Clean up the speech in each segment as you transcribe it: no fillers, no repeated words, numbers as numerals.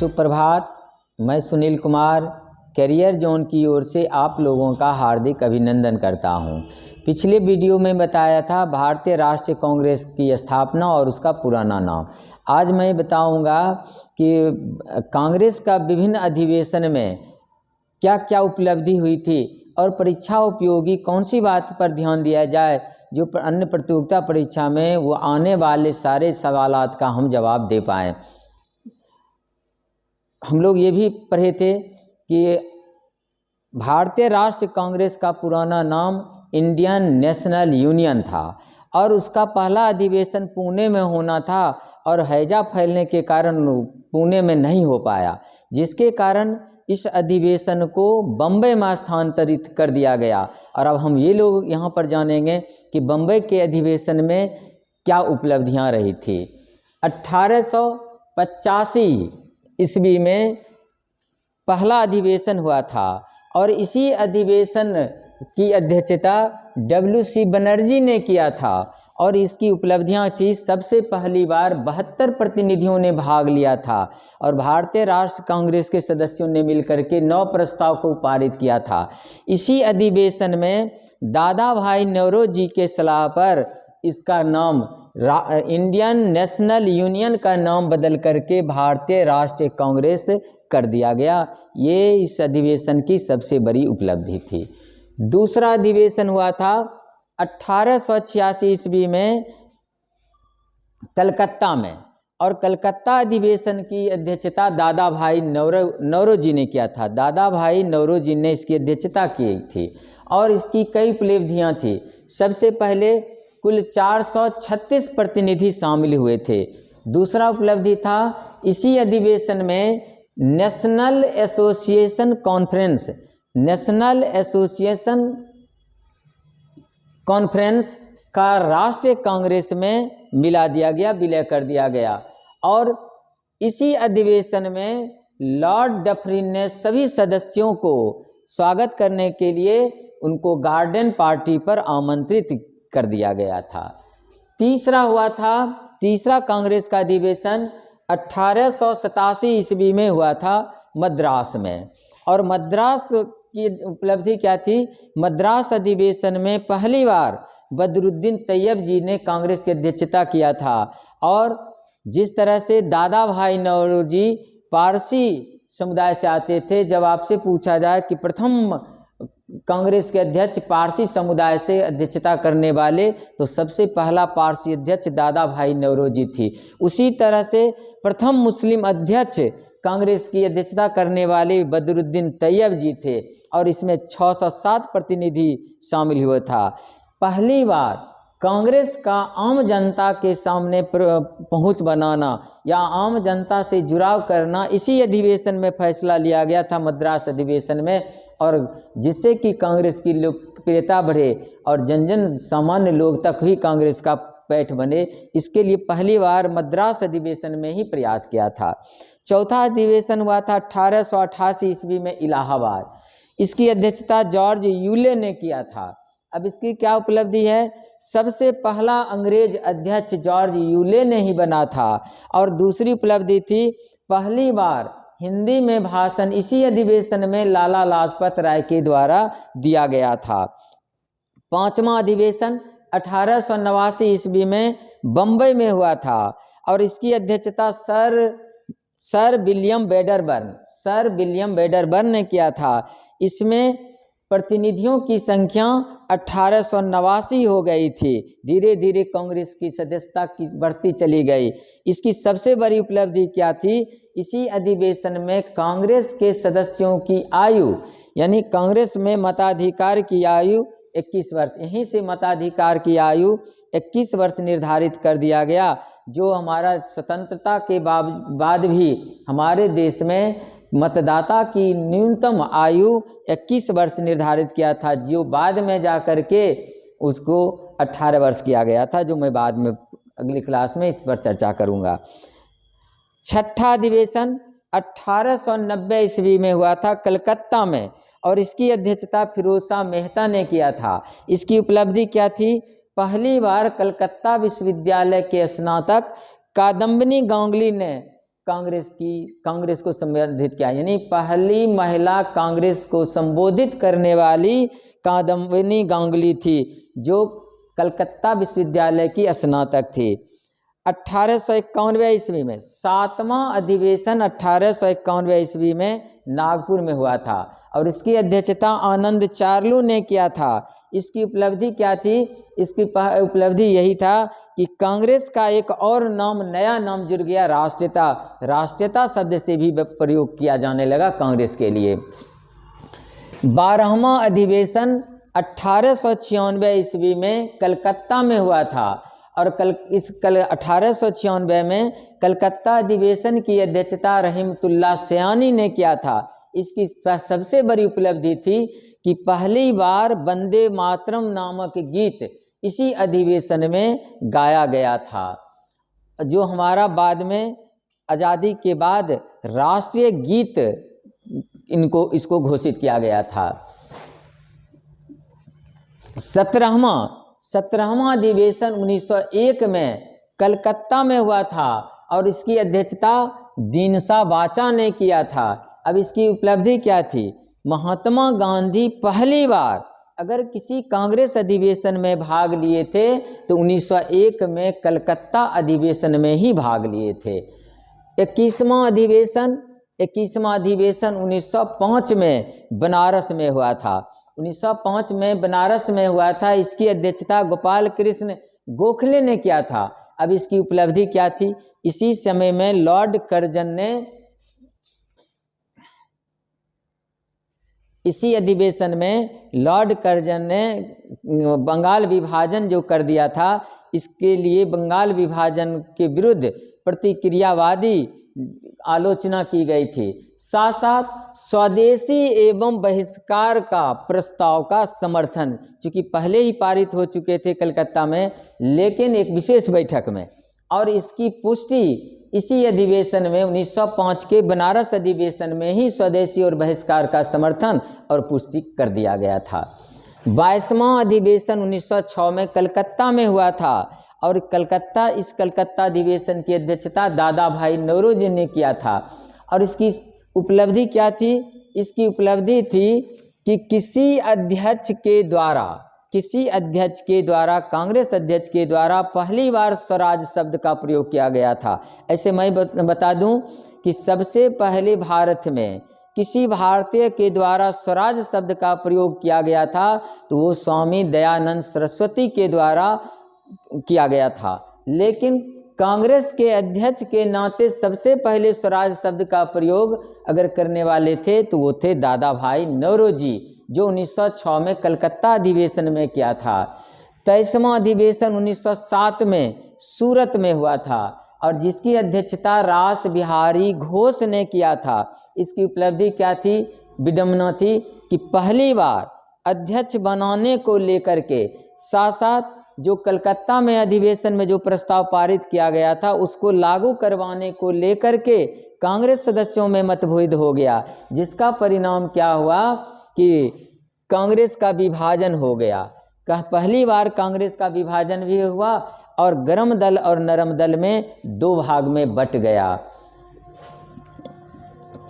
सुप्रभात। मैं Sunil Kumar career zone की ओर से आप लोगों का हार्दिक अभिनंदन करता हूं। पिछले वीडियो में बताया था भारतीय राष्ट्रीय कांग्रेस की स्थापना और उसका पुराना नाम। आज मैं बताऊंगा कि कांग्रेस का विभिन्न अधिवेशन में क्या क्या उपलब्धि हुई थी और परीक्षा उपयोगी कौन सी बात पर ध्यान दिया जाए जो अन्य प्रतियोगिता परीक्षा में वो आने वाले सारे सवालात का हम जवाब दे पाएँ। हम लोग ये भी पढ़े थे कि भारतीय राष्ट्रीय कांग्रेस का पुराना नाम इंडियन नेशनल यूनियन था और उसका पहला अधिवेशन पुणे में होना था और हैजा फैलने के कारण पुणे में नहीं हो पाया, जिसके कारण इस अधिवेशन को बम्बई में स्थानांतरित कर दिया गया। और अब हम ये लोग यहाँ पर जानेंगे कि बम्बई के अधिवेशन में क्या उपलब्धियाँ रही थी। 1885 ईस्वी में पहला अधिवेशन हुआ था और इसी अधिवेशन की अध्यक्षता WC बनर्जी ने किया था और इसकी उपलब्धियां थी। सबसे पहली बार 72 प्रतिनिधियों ने भाग लिया था और भारतीय राष्ट्र कांग्रेस के सदस्यों ने मिलकर के 9 प्रस्ताव को पारित किया था। इसी अधिवेशन में दादा भाई नौरोजी के सलाह पर इसका नाम इंडियन नेशनल यूनियन का नाम बदल करके भारतीय राष्ट्रीय कांग्रेस कर दिया गया। ये इस अधिवेशन की सबसे बड़ी उपलब्धि थी। दूसरा अधिवेशन हुआ था 1886 ईस्वी में कलकत्ता में और कलकत्ता अधिवेशन की अध्यक्षता दादा भाई नौरोजी ने किया था। दादा भाई नौरोजी ने इसकी अध्यक्षता की थी और इसकी कई उपलब्धियां थी। सबसे पहले कुल 436 प्रतिनिधि शामिल हुए थे। दूसरा उपलब्धि था इसी अधिवेशन में नेशनल एसोसिएशन कॉन्फ्रेंस का राष्ट्रीय कांग्रेस में मिला दिया गया, विलय कर दिया गया। और इसी अधिवेशन में लॉर्ड डफरिन ने सभी सदस्यों को स्वागत करने के लिए उनको गार्डन पार्टी पर आमंत्रित कर दिया गया था। तीसरा कांग्रेस का अधिवेशन 1887 ईस्वी में हुआ था मद्रास में। और मद्रास की उपलब्धि क्या थी? मद्रास अधिवेशन में पहली बार बदरुद्दीन तैयब जी ने कांग्रेस की अध्यक्षता किया था। और जिस तरह से दादा भाई नौरोजी पारसी समुदाय से आते थे, जब आपसे पूछा जाए कि प्रथम कांग्रेस के अध्यक्ष पारसी समुदाय से अध्यक्षता करने वाले, तो सबसे पहला पारसी अध्यक्ष दादा भाई नौरोजी थी। उसी तरह से प्रथम मुस्लिम अध्यक्ष कांग्रेस की अध्यक्षता करने वाले बदरुद्दीन तैयब जी थे और इसमें 607 प्रतिनिधि शामिल हुए था। पहली बार कांग्रेस का आम जनता के सामने पहुंच बनाना या आम जनता से जुड़ाव करना इसी अधिवेशन में फैसला लिया गया था, मद्रास अधिवेशन में, और जिससे कि कांग्रेस की लोकप्रियता बढ़े और जन जन सामान्य लोग तक भी कांग्रेस का पैठ बने। इसके लिए पहली बार मद्रास अधिवेशन में ही प्रयास किया था। चौथा अधिवेशन हुआ था 1888 ईस्वी में इलाहाबाद। इसकी अध्यक्षता जॉर्ज यूले ने किया था। अब इसकी क्या उपलब्धि है? सबसे पहला अंग्रेज अध्यक्ष जॉर्ज यूले ने ही बना था। और दूसरी उपलब्धि थी पहली बार हिंदी में भाषण इसी अधिवेशन में लाला लाजपत राय के द्वारा दिया गया था। पांचवा अधिवेशन 1889 ईस्वी में बम्बई में हुआ था और इसकी अध्यक्षता सर विलियम वेडरबर्न ने किया था। इसमें प्रतिनिधियों की संख्या 1889 हो गई थी। धीरे धीरे कांग्रेस की सदस्यता की बढ़ती चली गई। इसकी सबसे बड़ी उपलब्धि क्या थी? इसी अधिवेशन में कांग्रेस के सदस्यों की आयु, यानी कांग्रेस में मताधिकार की आयु 21 वर्ष, यहीं से मताधिकार की आयु 21 वर्ष निर्धारित कर दिया गया, जो हमारा स्वतंत्रता के बाद भी हमारे देश में मतदाता की न्यूनतम आयु 21 वर्ष निर्धारित किया था, जो बाद में जाकर के उसको 18 वर्ष किया गया था, जो मैं बाद में अगली क्लास में इस पर चर्चा करूंगा। छठा अधिवेशन 1890 ईस्वी में हुआ था कलकत्ता में और इसकी अध्यक्षता फिरोज शाह मेहता ने किया था। इसकी उपलब्धि क्या थी? पहली बार कलकत्ता विश्वविद्यालय के स्नातक कादम्बिनी गांगुली ने कांग्रेस को संबोधित किया, यानी पहली महिला कांग्रेस को संबोधित करने वाली कादम्बिनी गांगुली थी, जो कलकत्ता विश्वविद्यालय की स्नातक थी। 1891 ईस्वी में 7वां अधिवेशन 1891 ईस्वी में नागपुर में हुआ था और इसकी अध्यक्षता आनंद चार्लू ने किया था। इसकी उपलब्धि क्या थी? इसकी उपलब्धि यही था कि कांग्रेस का एक और नाम, नया नाम जुड़ गया, राष्ट्रीयता। राष्ट्रीयता शब्द से भी प्रयोग किया जाने लगा कांग्रेस के लिए। 12वां अधिवेशन 1896 ईस्वी में कलकत्ता में हुआ था और 1896 में कलकत्ता अधिवेशन की अध्यक्षता रहमतुल्लाह सयानी ने किया था। इसकी सबसे बड़ी उपलब्धि थी कि पहली बार वंदे मातरम नामक गीत इसी अधिवेशन में गाया गया था, जो हमारा बाद में आज़ादी के बाद राष्ट्रीय गीत इसको घोषित किया गया था। 17वां अधिवेशन 1901 में कलकत्ता में हुआ था और इसकी अध्यक्षता दीनसा बाचा ने किया था। अब इसकी उपलब्धि क्या थी? महात्मा गांधी पहली बार अगर किसी कांग्रेस अधिवेशन में भाग लिए थे तो 1901 में कलकत्ता अधिवेशन में ही भाग लिए थे। 21वां अधिवेशन 1905 में बनारस में हुआ था। 1905 में बनारस में हुआ था। इसकी अध्यक्षता गोपाल कृष्ण गोखले ने किया था। अब इसकी उपलब्धि क्या थी? इसी समय में लॉर्ड कर्जन ने इसी अधिवेशन में लॉर्ड कर्जन ने बंगाल विभाजन जो कर दिया था, इसके लिए बंगाल विभाजन के विरुद्ध प्रतिक्रियावादी आलोचना की गई थी। साथ साथ स्वदेशी एवं बहिष्कार का प्रस्ताव का समर्थन, चूँकि पहले ही पारित हो चुके थे कलकत्ता में, लेकिन एक विशेष बैठक में, और इसकी पुष्टि इसी अधिवेशन में 1905 के बनारस अधिवेशन में ही स्वदेशी और बहिष्कार का समर्थन और पुष्टि कर दिया गया था। 22वां अधिवेशन 1906 में कलकत्ता में हुआ था और इस कलकत्ता अधिवेशन की अध्यक्षता दादा भाई नौरोजी ने किया था। और इसकी उपलब्धि क्या थी? इसकी उपलब्धि थी कि किसी अध्यक्ष के द्वारा कांग्रेस अध्यक्ष के द्वारा पहली बार स्वराज शब्द का प्रयोग किया गया था। ऐसे मैं बता दूं कि सबसे पहले भारत में किसी भारतीय के द्वारा स्वराज शब्द का प्रयोग किया गया था तो वो स्वामी दयानंद सरस्वती के द्वारा किया गया था। लेकिन कांग्रेस के अध्यक्ष के नाते सबसे पहले स्वराज शब्द का प्रयोग अगर करने वाले थे तो वो थे दादा भाई नौरोजी, जो 1906 में कलकत्ता अधिवेशन में किया था। 23वां अधिवेशन 1907 में सूरत में हुआ था और जिसकी अध्यक्षता रास बिहारी घोष ने किया था। इसकी उपलब्धि क्या थी? विडंबना थी कि पहली बार अध्यक्ष बनाने को लेकर के साथ साथ जो कलकत्ता में अधिवेशन में जो प्रस्ताव पारित किया गया था उसको लागू करवाने को लेकर के कांग्रेस सदस्यों में मतभेद हो गया, जिसका परिणाम क्या हुआ कि कांग्रेस का विभाजन हो गया। पहली बार कांग्रेस का विभाजन भी हुआ और गरम दल और नरम दल में दो भाग में बट गया।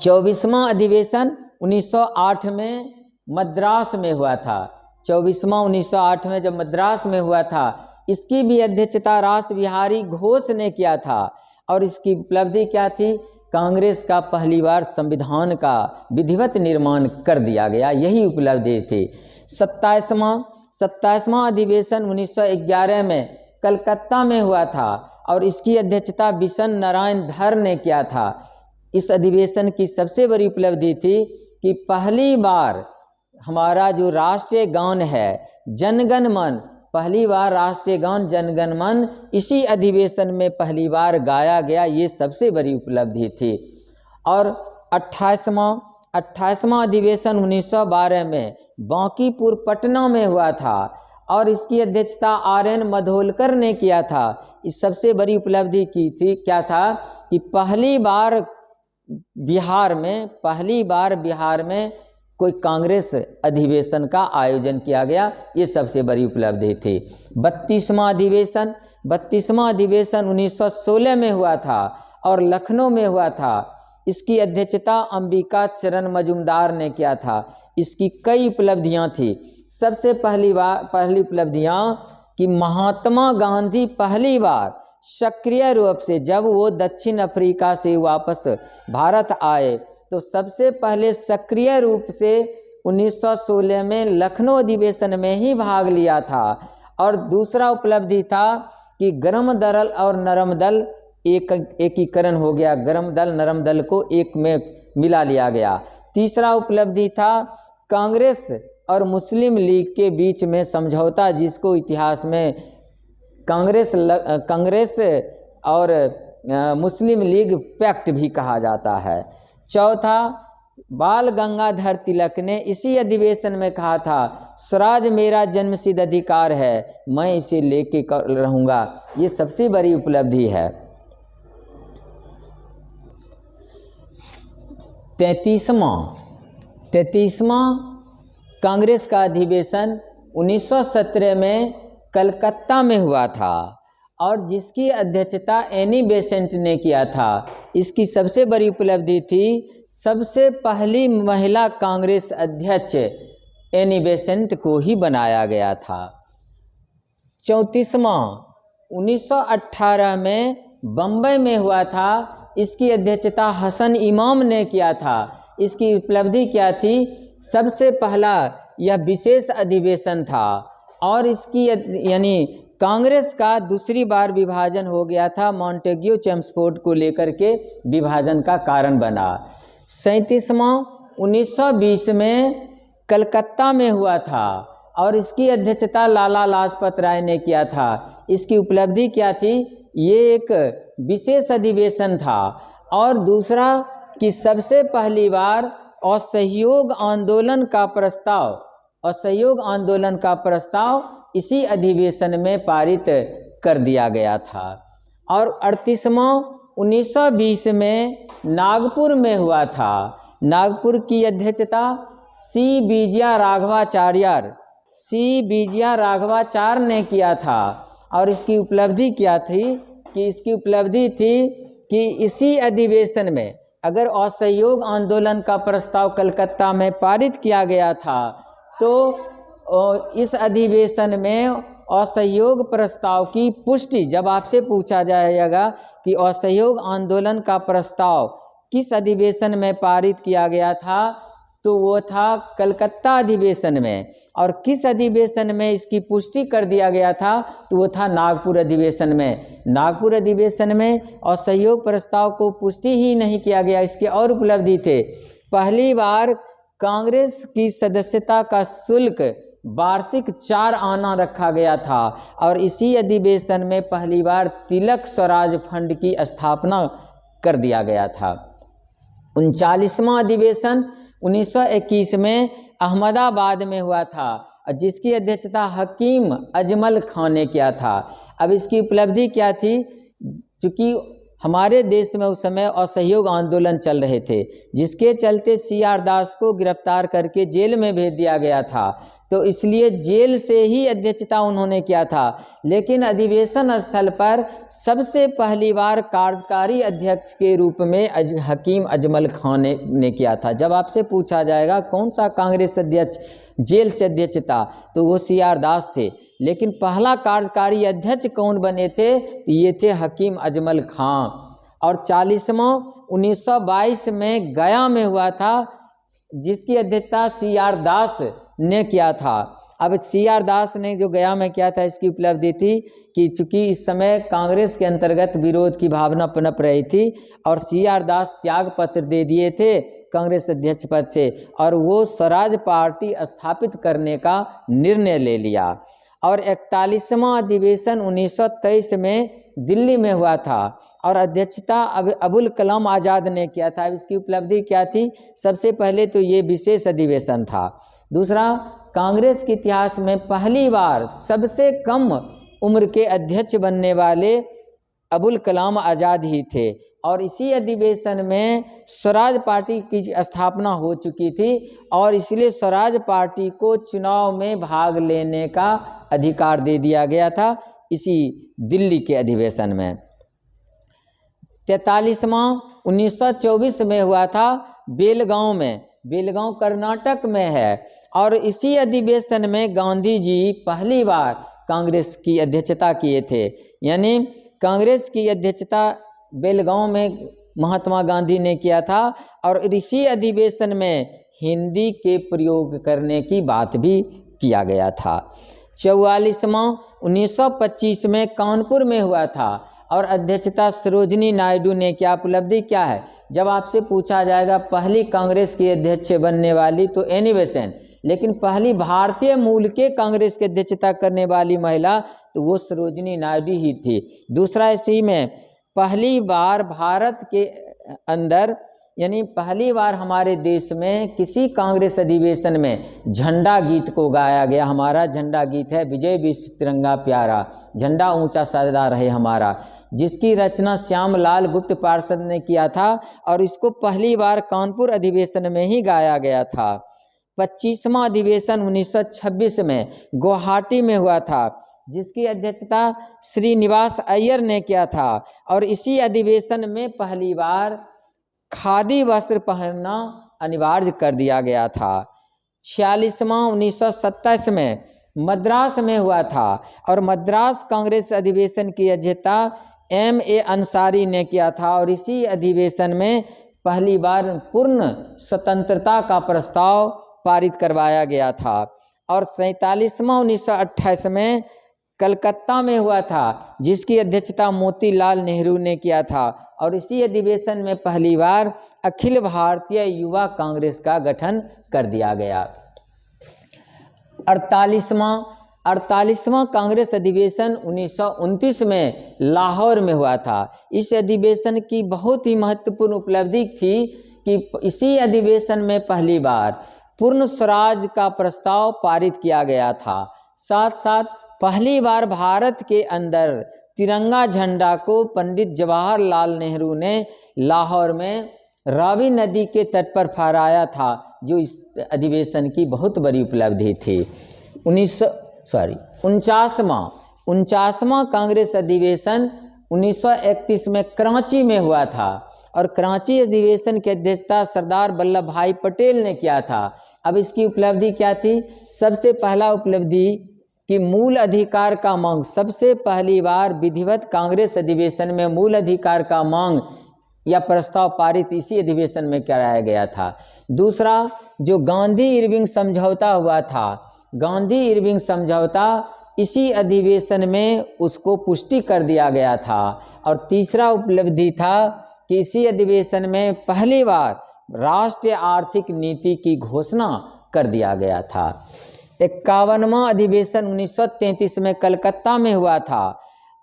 24वां अधिवेशन 1908 में मद्रास में हुआ था। 24वां 1908 में जब मद्रास में हुआ था, इसकी भी अध्यक्षता रास बिहारी घोष ने किया था। और इसकी उपलब्धि क्या थी? कांग्रेस का पहली बार संविधान का विधिवत निर्माण कर दिया गया, यही उपलब्धि थी। 27वां अधिवेशन 1911 में कलकत्ता में हुआ था और इसकी अध्यक्षता बिशन नारायण धर ने किया था। इस अधिवेशन की सबसे बड़ी उपलब्धि थी कि पहली बार हमारा जो राष्ट्रीय गान है जनगण मन, पहली बार राष्ट्रीय गान जनगण मन इसी अधिवेशन में पहली बार गाया गया, ये सबसे बड़ी उपलब्धि थी। और 28वां अधिवेशन 1912 में बांकीपुर पटना में हुआ था और इसकी अध्यक्षता RN मधोलकर ने किया था। इस सबसे बड़ी उपलब्धि की थी क्या था कि पहली बार बिहार में कोई कांग्रेस अधिवेशन का आयोजन किया गया, ये सबसे बड़ी उपलब्धि थी। 32वां अधिवेशन 1916 में हुआ था और लखनऊ में हुआ था। इसकी अध्यक्षता अंबिका चरण मजूमदार ने किया था। इसकी कई उपलब्धियां थी। सबसे पहली उपलब्धियां कि महात्मा गांधी पहली बार सक्रिय रूप से, जब वो दक्षिण अफ्रीका से वापस भारत आए तो सबसे पहले सक्रिय रूप से 1916 में लखनऊ अधिवेशन में ही भाग लिया था। और दूसरा उपलब्धि था कि गर्म दल और नरम दल एकीकरण हो गया, गर्म दल नरम दल को एक में मिला लिया गया। तीसरा उपलब्धि था कांग्रेस और मुस्लिम लीग के बीच में समझौता, जिसको इतिहास में कांग्रेस और मुस्लिम लीग पैक्ट भी कहा जाता है। चौथा, बाल गंगाधर तिलक ने इसी अधिवेशन में कहा था, स्वराज मेरा जन्मसिद्ध अधिकार है, मैं इसे लेके रहूंगा। ये सबसे बड़ी उपलब्धि है। 33वां कांग्रेस का अधिवेशन 1917 में कलकत्ता में हुआ था और जिसकी अध्यक्षता एनी बेसेंट ने किया था। इसकी सबसे बड़ी उपलब्धि थी, सबसे पहली महिला कांग्रेस अध्यक्ष एनी बेसेंट को ही बनाया गया था। 34वां 1918 में बम्बई में हुआ था। इसकी अध्यक्षता हसन इमाम ने किया था। इसकी उपलब्धि क्या थी? सबसे पहला यह विशेष अधिवेशन था और इसकी यानी कांग्रेस का दूसरी बार विभाजन हो गया था, मॉन्टेग्यू चेम्सफोर्ड को लेकर के विभाजन का कारण बना। 37वां 1920 में कलकत्ता में हुआ था और इसकी अध्यक्षता लाला लाजपत राय ने किया था। इसकी उपलब्धि क्या थी? ये एक विशेष अधिवेशन था। और दूसरा कि सबसे पहली बार असहयोग आंदोलन का प्रस्ताव इसी अधिवेशन में पारित कर दिया गया था। और 38वां 1920 में नागपुर में हुआ था। नागपुर की अध्यक्षता सी विजया राघवाचार्य ने किया था। और इसकी उपलब्धि क्या थी? कि इसकी उपलब्धि थी कि इसी अधिवेशन में अगर असहयोग आंदोलन का प्रस्ताव कलकत्ता में पारित किया गया था तो इस अधिवेशन में असहयोग प्रस्ताव की पुष्टि, जब आपसे पूछा जाएगा कि असहयोग आंदोलन का प्रस्ताव किस अधिवेशन में पारित किया गया था, तो वो था कलकत्ता अधिवेशन में। और किस अधिवेशन में इसकी पुष्टि कर दिया गया था, तो वो था नागपुर अधिवेशन में। नागपुर अधिवेशन में असहयोग प्रस्ताव को पुष्टि ही नहीं किया गया। इसके और उपलब्धि थे, पहली बार कांग्रेस की सदस्यता का शुल्क वार्षिक 4 आना रखा गया था और इसी अधिवेशन में पहली बार तिलक स्वराज फंड की स्थापना कर दिया गया था। 39वां अधिवेशन 1921 में अहमदाबाद में हुआ था, जिसकी अध्यक्षता हकीम अजमल खान ने किया था। अब इसकी उपलब्धि क्या थी? चूँकि हमारे देश में उस समय असहयोग आंदोलन चल रहे थे, जिसके चलते CR दास को गिरफ्तार करके जेल में भेज दिया गया था, तो इसलिए जेल से ही अध्यक्षता उन्होंने किया था। लेकिन अधिवेशन स्थल पर सबसे पहली बार कार्यकारी अध्यक्ष के रूप में हकीम अजमल खान ने किया था। जब आपसे पूछा जाएगा कौन सा कांग्रेस अध्यक्ष जेल से अध्यक्षता, तो वो CR दास थे। लेकिन पहला कार्यकारी अध्यक्ष कौन बने थे? ये थे हकीम अजमल खान। और 40वां 1922 में गया में हुआ था, जिसकी अध्यक्षता CR दास ने किया था। अब CR दास ने जो गया में किया था, इसकी उपलब्धि थी कि चूंकि इस समय कांग्रेस के अंतर्गत विरोध की भावना पनप रही थी और CR दास त्याग पत्र दे दिए थे कांग्रेस अध्यक्ष पद से और वो स्वराज पार्टी स्थापित करने का निर्णय ले लिया। और 41वां अधिवेशन 1923 में दिल्ली में हुआ था और अध्यक्षता अबुल कलाम आज़ाद ने किया था। इसकी उपलब्धि क्या थी? सबसे पहले तो ये विशेष अधिवेशन था। दूसरा, कांग्रेस के इतिहास में पहली बार सबसे कम उम्र के अध्यक्ष बनने वाले अबुल कलाम आज़ाद ही थे और इसी अधिवेशन में स्वराज पार्टी की स्थापना हो चुकी थी और इसलिए स्वराज पार्टी को चुनाव में भाग लेने का अधिकार दे दिया गया था इसी दिल्ली के अधिवेशन में। 43वां 1924 में हुआ था बेलगांव में, बेलगांव कर्नाटक में है। और इसी अधिवेशन में गांधी जी पहली बार कांग्रेस की अध्यक्षता किए थे, यानी कांग्रेस की अध्यक्षता बेलगांव में महात्मा गांधी ने किया था। और इसी अधिवेशन में हिंदी के प्रयोग करने की बात भी किया गया था। 44वां 1925 में कानपुर में हुआ था और अध्यक्षता सरोजिनी नायडू ने किया। उपलब्धि क्या है? जब आपसे पूछा जाएगा पहली कांग्रेस की अध्यक्ष बनने वाली, तो एनी बेसेंट, लेकिन पहली भारतीय मूल के कांग्रेस की अध्यक्षता करने वाली महिला तो वो सरोजिनी नायडू ही थी। दूसरा, इसी में पहली बार भारत के अंदर, यानी पहली बार हमारे देश में किसी कांग्रेस अधिवेशन में झंडा गीत को गाया गया। हमारा झंडा गीत है विजय विश्व तिरंगा प्यारा, झंडा ऊंचा सदा रहे हमारा, जिसकी रचना श्यामलाल गुप्त पार्षद ने किया था और इसको पहली बार कानपुर अधिवेशन में ही गाया गया था। 25वां अधिवेशन 1926 में गुवाहाटी में हुआ था, जिसकी अध्यक्षता श्रीनिवास अय्यर ने किया था और इसी अधिवेशन में पहली बार खादी वस्त्र पहनना अनिवार्य कर दिया गया था। 46वां 1927 में मद्रास में हुआ था और मद्रास कांग्रेस अधिवेशन की अध्यक्षता M.A. अंसारी ने किया था और इसी अधिवेशन में पहली बार पूर्ण स्वतंत्रता का प्रस्ताव पारित करवाया गया था। और 47वां 1928 में कलकत्ता में हुआ था, जिसकी अध्यक्षता मोतीलाल नेहरू ने किया था और इसी अधिवेशन में पहली बार अखिल भारतीय युवा कांग्रेस का गठन कर दिया गया। 48वां कांग्रेस अधिवेशन 1929 में लाहौर में हुआ था। इस अधिवेशन की बहुत ही महत्वपूर्ण उपलब्धि थी कि इसी अधिवेशन में पहली बार पूर्ण स्वराज का प्रस्ताव पारित किया गया था। साथ साथ पहली बार भारत के अंदर तिरंगा झंडा को पंडित जवाहरलाल नेहरू ने लाहौर में रावी नदी के तट पर फहराया था, जो इस अधिवेशन की बहुत बड़ी उपलब्धि थी। 49वां कांग्रेस अधिवेशन 1931 में कराची में हुआ था और कराची अधिवेशन की अध्यक्षता सरदार वल्लभ भाई पटेल ने किया था। अब इसकी उपलब्धि क्या थी? सबसे पहला उपलब्धि कि मूल अधिकार का मांग, सबसे पहली बार विधिवत कांग्रेस अधिवेशन में मूल अधिकार का मांग या प्रस्ताव पारित इसी अधिवेशन में कराया गया था। दूसरा, जो गांधी इरविंग समझौता हुआ था, गांधी इरविंग समझौता इसी अधिवेशन में उसको पुष्टि कर दिया गया था। और तीसरा उपलब्धि था कि इसी अधिवेशन में पहली बार राष्ट्रीय आर्थिक नीति की घोषणा कर दिया गया था। 51वां अधिवेशन 1933 में कलकत्ता में हुआ था।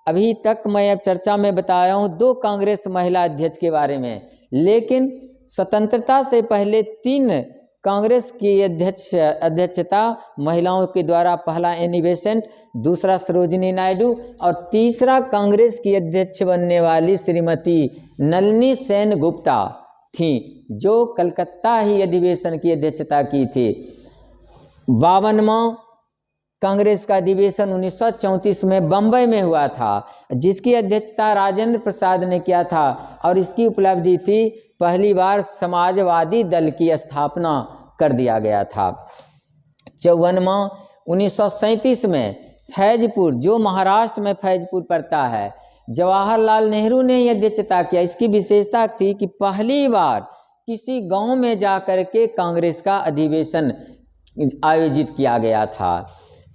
अभी तक मैं अब चर्चा में बताया हूँ 2 कांग्रेस महिला अध्यक्ष के बारे में, लेकिन स्वतंत्रता से पहले 3 कांग्रेस की अध्यक्षता महिलाओं के द्वारा, पहला एनी बेसेंट, दूसरा सरोजिनी नायडू और तीसरा कांग्रेस की अध्यक्ष बनने वाली श्रीमती नलिनी सेन गुप्ता थी, जो कलकत्ता ही अधिवेशन की अध्यक्षता की थी। 52वां कांग्रेस का अधिवेशन 1934 में बम्बई में हुआ था, जिसकी अध्यक्षता राजेंद्र प्रसाद ने किया था और इसकी उपलब्धि थी पहली बार समाजवादी दल की स्थापना कर दिया गया था। 54वां 1937 में फैजपुर, जो महाराष्ट्र में फैजपुर पड़ता है, जवाहरलाल नेहरू ने ही अध्यक्षता किया। इसकी विशेषता थी कि पहली बार किसी गांव में जाकर के कांग्रेस का अधिवेशन आयोजित किया गया था।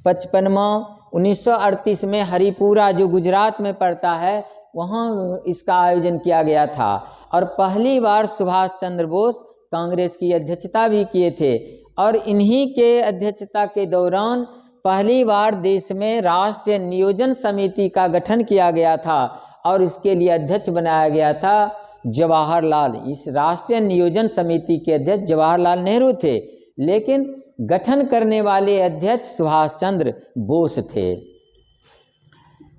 55वां 1938 में हरिपुरा, जो गुजरात में पड़ता है, वहाँ इसका आयोजन किया गया था और पहली बार सुभाष चंद्र बोस कांग्रेस की अध्यक्षता भी किए थे और इन्हीं के अध्यक्षता के दौरान पहली बार देश में राष्ट्रीय नियोजन समिति का गठन किया गया था और इसके लिए अध्यक्ष बनाया गया था जवाहरलाल। इस राष्ट्रीय नियोजन समिति के अध्यक्ष जवाहरलाल नेहरू थे, लेकिन गठन करने वाले अध्यक्ष सुभाष चंद्र बोस थे।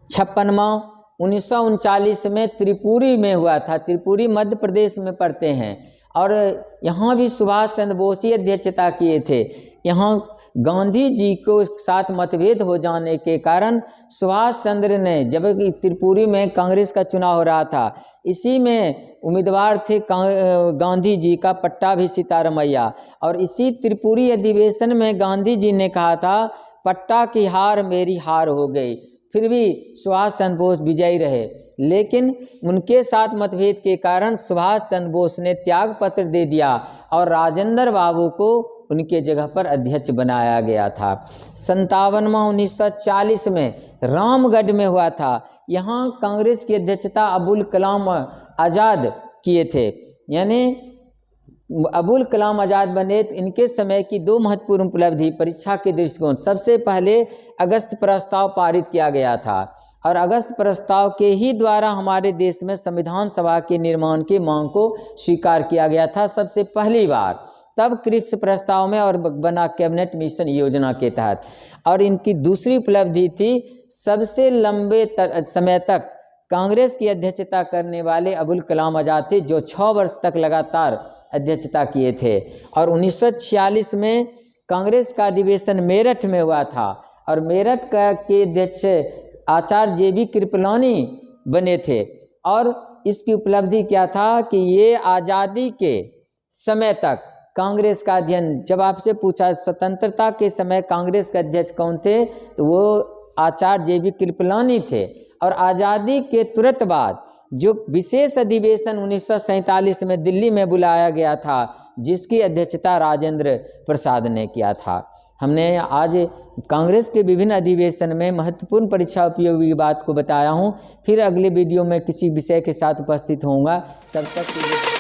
56वां 1939 में त्रिपुरी में हुआ था। त्रिपुरी मध्य प्रदेश में पड़ते हैं और यहाँ भी सुभाष चंद्र बोस ही अध्यक्षता किए थे। यहाँ गांधी जी को साथ मतभेद हो जाने के कारण सुभाष चंद्र ने, जब त्रिपुरी में कांग्रेस का चुनाव हो रहा था, इसी में उम्मीदवार थे गांधी जी का पट्टाभी सीतारमैया, और इसी त्रिपुरी अधिवेशन में गांधी जी ने कहा था पट्टा की हार मेरी हार हो गई। फिर भी सुभाष चंद्र बोस विजयी रहे, लेकिन उनके साथ मतभेद के कारण सुभाष चंद्र बोस ने त्याग पत्र दे दिया और राजेंद्र बाबू को उनके जगह पर अध्यक्ष बनाया गया था। 1940 में रामगढ़ में हुआ था। यहाँ कांग्रेस की अध्यक्षता अबुल कलाम आज़ाद किए थे, यानी अबुल कलाम आज़ाद बने। इनके समय की दो महत्वपूर्ण उपलब्धि परीक्षा के दृष्टिकोण, सबसे पहले अगस्त प्रस्ताव पारित किया गया था, और अगस्त प्रस्ताव के ही द्वारा हमारे देश में संविधान सभा के निर्माण की मांग को स्वीकार किया गया था सबसे पहली बार, तब क्रिप्स प्रस्ताव में, और बना कैबिनेट मिशन योजना के तहत। और इनकी दूसरी उपलब्धि थी सबसे लंबे समय तक कांग्रेस की अध्यक्षता करने वाले अबुल कलाम आज़ाद थे, जो 6 वर्ष तक लगातार अध्यक्षता किए थे। और 1946 में कांग्रेस का अधिवेशन मेरठ में हुआ था, और मेरठ के अध्यक्ष आचार्य जे.बी. कृपलानी बने थे। और इसकी उपलब्धि क्या था कि ये आज़ादी के समय तक कांग्रेस का अध्ययन, जब आपसे पूछा स्वतंत्रता के समय कांग्रेस के अध्यक्ष कौन थे, तो वो आचार्य जे.बी. कृपलानी थे। और आज़ादी के तुरंत बाद जो विशेष अधिवेशन 1947 में दिल्ली में बुलाया गया था, जिसकी अध्यक्षता राजेंद्र प्रसाद ने किया था। हमने आज कांग्रेस के विभिन्न अधिवेशन में महत्वपूर्ण परीक्षा उपयोगी बात को बताया हूँ। फिर अगले वीडियो में किसी विषय के साथ उपस्थित होऊंगा। तब तक